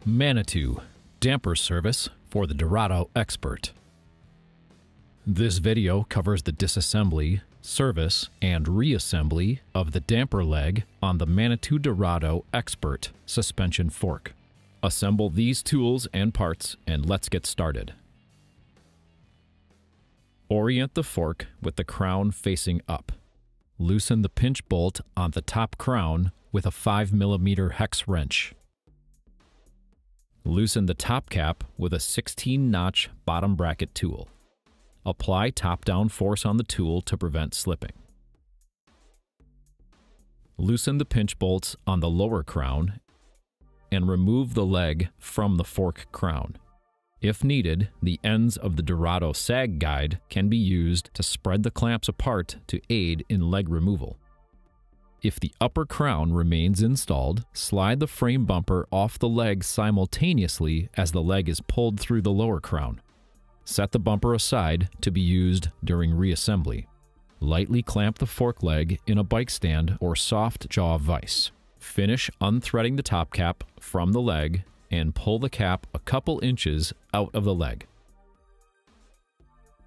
Manitou Damper Service for the Dorado Expert. This video covers the disassembly, service, and reassembly of the damper leg on the Manitou Dorado Expert suspension fork. Assemble these tools and parts and let's get started. Orient the fork with the crown facing up. Loosen the pinch bolt on the top crown with a 5mm hex wrench. Loosen the top cap with a 16-notch bottom bracket tool. Apply top-down force on the tool to prevent slipping. Loosen the pinch bolts on the lower crown and remove the leg from the fork crown. If needed, the ends of the Dorado sag guide can be used to spread the clamps apart to aid in leg removal. If the upper crown remains installed, slide the frame bumper off the leg simultaneously as the leg is pulled through the lower crown. Set the bumper aside to be used during reassembly. Lightly clamp the fork leg in a bike stand or soft jaw vise. Finish unthreading the top cap from the leg and pull the cap a couple inches out of the leg.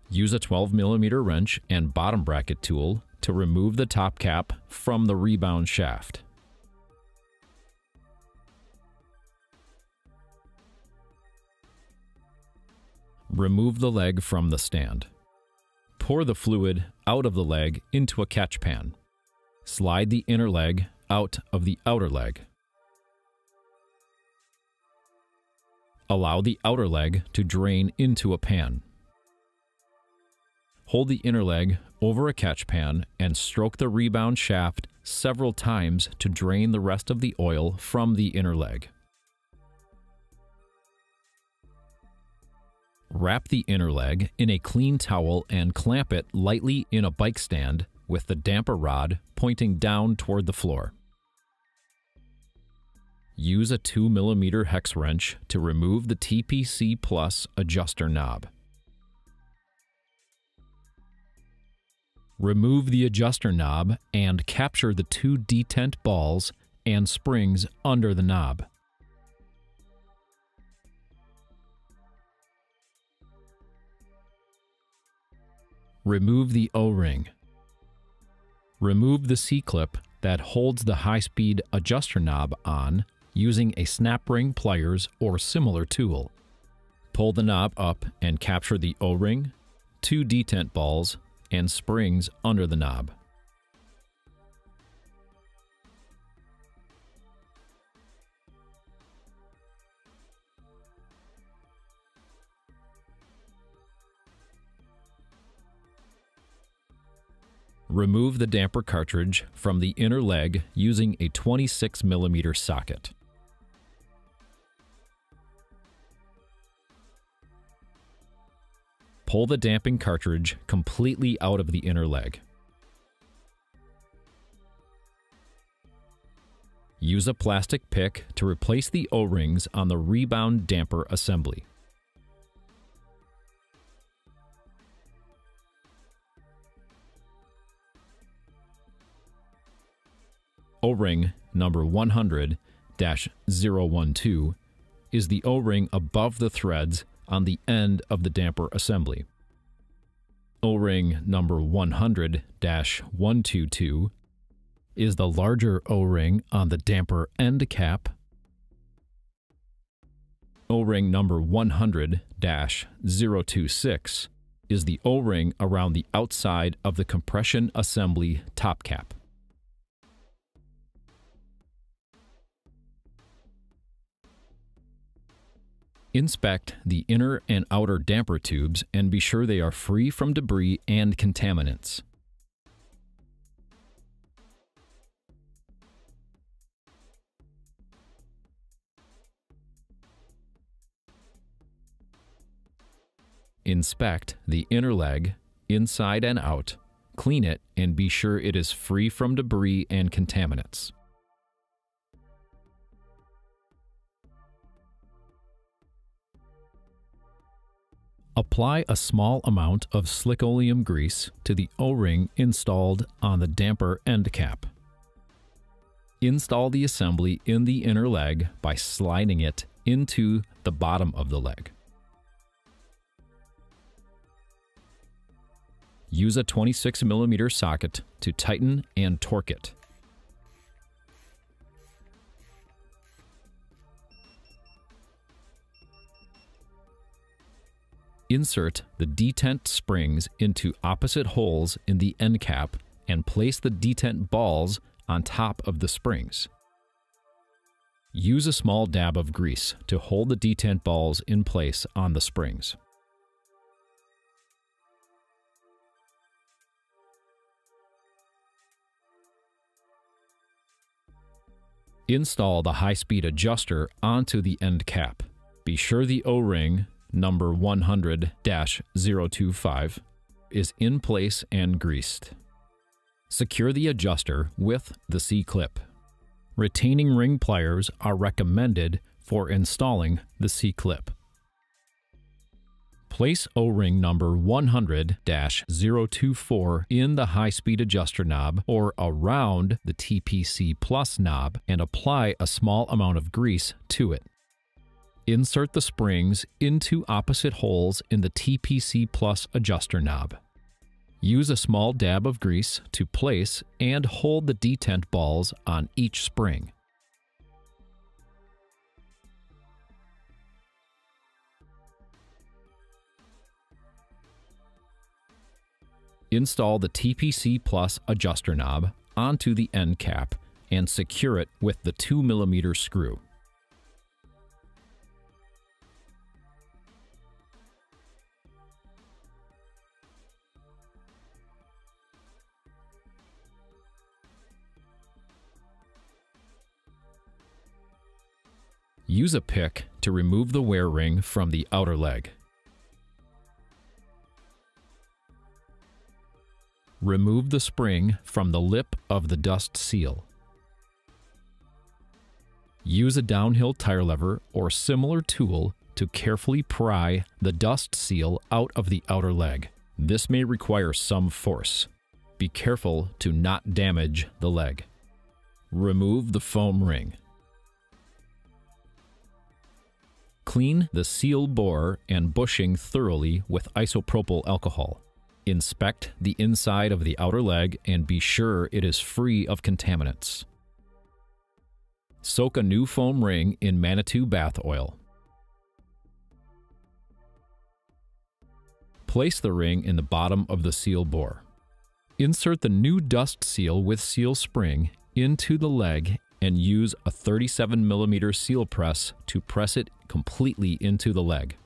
Use a 12mm wrench and bottom bracket tool to remove the top cap from the rebound shaft. Remove the leg from the stand. Pour the fluid out of the leg into a catch pan. Slide the inner leg out of the outer leg. Allow the outer leg to drain into a pan. Hold the inner leg over a catch pan and stroke the rebound shaft several times to drain the rest of the oil from the inner leg. Wrap the inner leg in a clean towel and clamp it lightly in a bike stand with the damper rod pointing down toward the floor. Use a 2mm hex wrench to remove the TPC Plus adjuster knob. Remove the adjuster knob and capture the two detent balls and springs under the knob. Remove the O-ring. Remove the C-clip that holds the high-speed adjuster knob on using a snap ring pliers or similar tool. Pull the knob up and capture the O-ring, two detent balls, and springs under the knob. Remove the damper cartridge from the inner leg using a 26mm socket. Pull the damping cartridge completely out of the inner leg. Use a plastic pick to replace the O-rings on the rebound damper assembly. O-ring number 100-012 is the O-ring above the threads on the end of the damper assembly. O-ring number 100-122 is the larger O-ring on the damper end cap. O-ring number 100-026 is the O-ring around the outside of the compression assembly top cap. Inspect the inner and outer damper tubes and be sure they are free from debris and contaminants. Inspect the inner leg, inside and out, clean it, and be sure it is free from debris and contaminants. Apply a small amount of slick oleum grease to the O-ring installed on the damper end cap. Install the assembly in the inner leg by sliding it into the bottom of the leg. Use a 26mm socket to tighten and torque it. Insert the detent springs into opposite holes in the end cap and place the detent balls on top of the springs. Use a small dab of grease to hold the detent balls in place on the springs. Install the high-speed adjuster onto the end cap. Be sure the O-ring number 100-025 is in place and greased. Secure the adjuster with the C-clip. Retaining ring pliers are recommended for installing the C-clip. Place O-ring number 100-024 in the high-speed adjuster knob or around the TPC Plus knob and apply a small amount of grease to it. Insert the springs into opposite holes in the TPC Plus adjuster knob. Use a small dab of grease to place and hold the detent balls on each spring. Install the TPC Plus adjuster knob onto the end cap and secure it with the 2mm screw. Use a pick to remove the wear ring from the outer leg. Remove the spring from the lip of the dust seal. Use a downhill tire lever or similar tool to carefully pry the dust seal out of the outer leg. This may require some force. Be careful to not damage the leg. Remove the foam ring. Clean the seal bore and bushing thoroughly with isopropyl alcohol. Inspect the inside of the outer leg and be sure it is free of contaminants. Soak a new foam ring in Manitou bath oil. Place the ring in the bottom of the seal bore. Insert the new dust seal with seal spring into the leg and use a 37mm seal press to press it completely into the leg.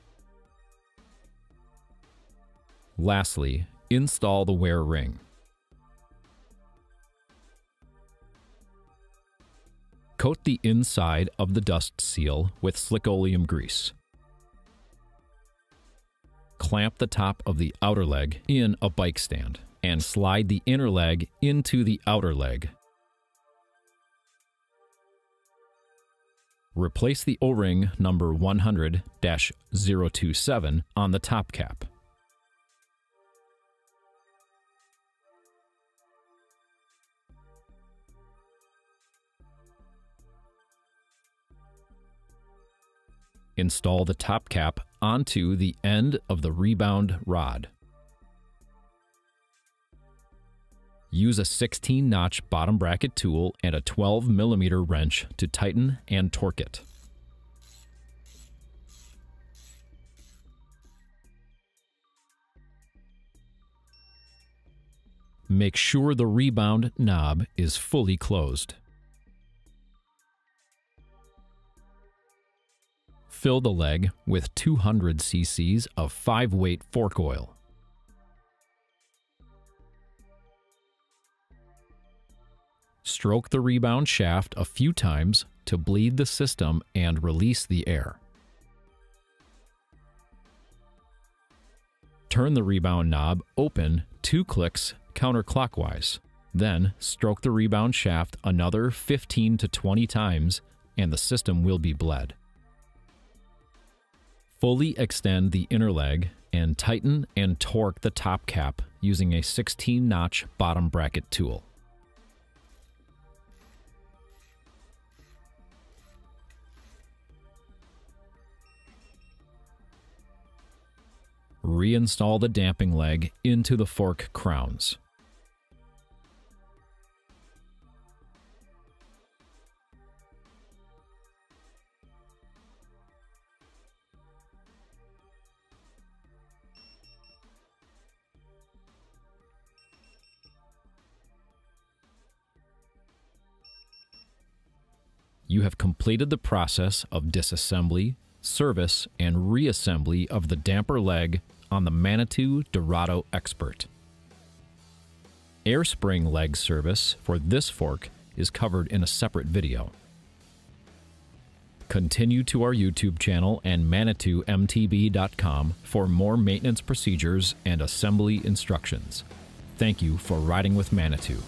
Lastly, install the wear ring. Coat the inside of the dust seal with slick-oleum grease. Clamp the top of the outer leg in a bike stand and slide the inner leg into the outer leg. Replace the O-ring number 100-027 on the top cap. Install the top cap onto the end of the rebound rod. Use a 16-notch bottom bracket tool and a 12mm wrench to tighten and torque it. Make sure the rebound knob is fully closed. Fill the leg with 200 cc's of 5-weight fork oil. Stroke the rebound shaft a few times to bleed the system and release the air. Turn the rebound knob open 2 clicks counterclockwise. Then stroke the rebound shaft another 15 to 20 times and the system will be bled. Fully extend the inner leg and tighten and torque the top cap using a 16-notch bottom bracket tool. Reinstall the damping leg into the fork crowns. You have completed the process of disassembly, service, and reassembly of the damper leg on the Manitou Dorado Expert. Air spring leg service for this fork is covered in a separate video. Continue to our YouTube channel and ManitouMTB.com for more maintenance procedures and assembly instructions. Thank you for riding with Manitou.